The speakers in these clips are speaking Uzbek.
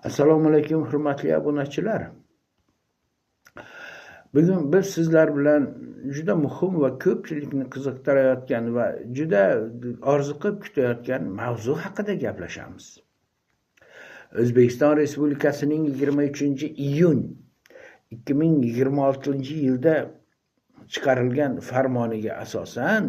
Assalomu alaykum hurmatli obunachilar. Bugun biz sizlar bilan juda muhim va ko'pchilikni qiziqtirayotgan va juda orziqib kutayotgan mavzu haqida gaplashamiz. O'zbekiston Respublikasining 23-iyun 2026-yilda chiqarilgan farmoniga asosan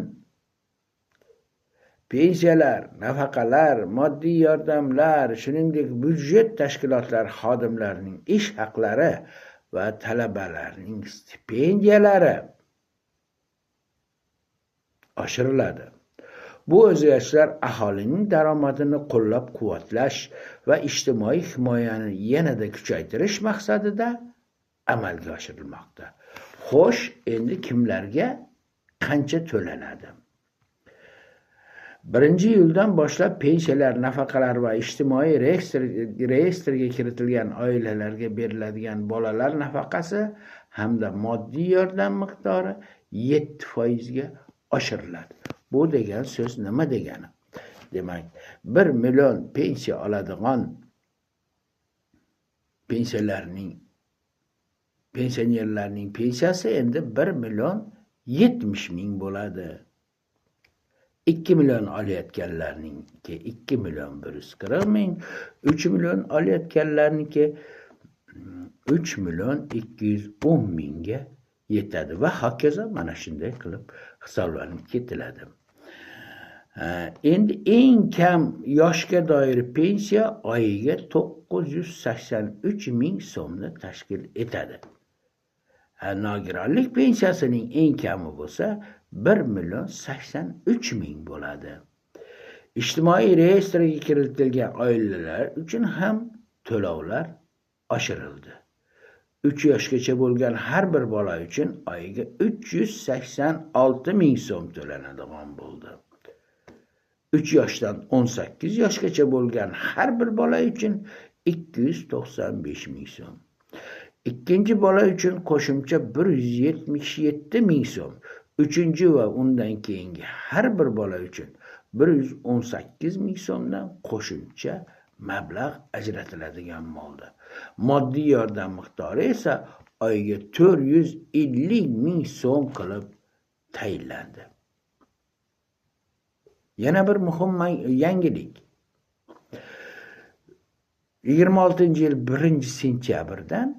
pensiyalar, nafaqalar, moddiy yordamlar, shuningdek byudjet tashkilotlari xodimlarining ish haqlari va talabalarning stipendiyalari oshiriladi. Bu o'zgarishlar aholining daromadini qo'llab-quvvatlash va ijtimoiy himoyani yanada kuchaytirish maqsadida amalga oshirilmoqda. Xo'sh, endi kimlarga qancha to'lanadi? 1-iyuldan boshlab pensiyalar, nafaqalar va ijtimoiy reyestrga kiritilgan oilalarga beriladigan bolalar nafaqasi hamda moddiy yordam miqdori 7% ga oshiriladi. Bu degan so'z nima degani? Demak, 1 million pensiya oladigan pensionerlarning pensiyasi endi 1 million 70 ming bo'ladi. 2 million olayotganlarningki 2 million 140 ming, 3 million olayotganlarningki 3 million 210 mingga yetadi va hokazo mana shunday qilib hisoblanib ketiladi. Endi eng kam yoshga doir pensiya oyiga 983 ming so'mni tashkil etadi. Nogironlik pensiyasining eng kami bo'lsa 1 million 83 ming bo'ladi. Ijtimoiy reyestrga kiritilgan oilalar uchun ham to'lovlar oshirildi. 3 yoshgacha bo'lgan har bir bola uchun oyiga 386 ming so'm to'lanadigan bo'ldi. 3 yoshdan 18 yoshgacha bo'lgan har bir bola uchun 295 ming so'm. Ikkinchi bola uchun qo'shimcha 177 ming so'm. 3 va undan keyingi har bir bola uchun 118 ming so'mdan qo'shimcha mablag' ajratiladigan bo'ldi. Moddiy yordam miqdori esa oyiga 450 ming so'm qilib tayinlandi. Yana bir muhim yangilik. 26-yil 1-sentyabrdan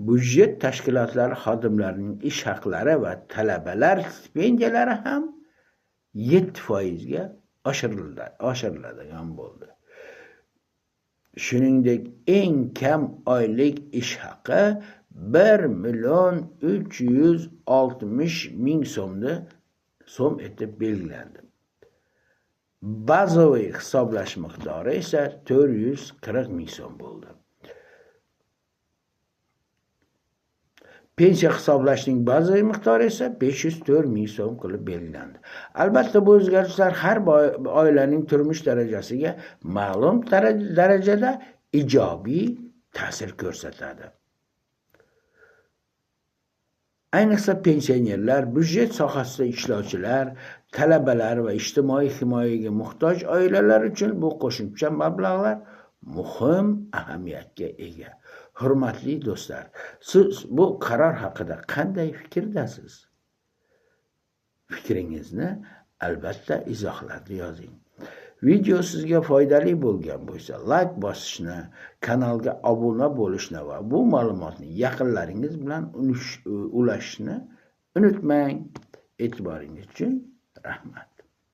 byudjet tashkilotlari xodimlarining ish haqlari va talabalar stipendiyalari ham 7% ga oshiriladigan bo'ldi. Shuningdek, eng kam oylik ish haqi 1 million 360 ming so'm etib belgilandi. Bazaviy hisoblash miqdori esa 440 ming so'm bo'ldi. Pensiya hisoblashning bazaviy miqdori esa 504 ming so'm qilib belgilandi. Albatta, bu o'zgarishlar har oilaning turmush darajasiga ma'lum darajada ijobiy ta'sir ko'rsatadi. Ayniqsa pensionerlar, byudjet sohasida ishlovchilar, talabalar va ijtimoiy himoyaga muhtoj oilalar uchun bu qo'shimcha mablag'lar muhim ahamiyatga ega. Hurmatli do'stlar, siz bu qaror haqida qanday fikrdasiz? Fikringizni albatta izohlarda yozing. Video sizga foydali bo'lgan bo'lsa, like bosishni, kanalga obuna bo'lishni va bu ma'lumotni yaqinlaringiz bilan ulashishni unutmang. E'tiboringiz uchun rahmat.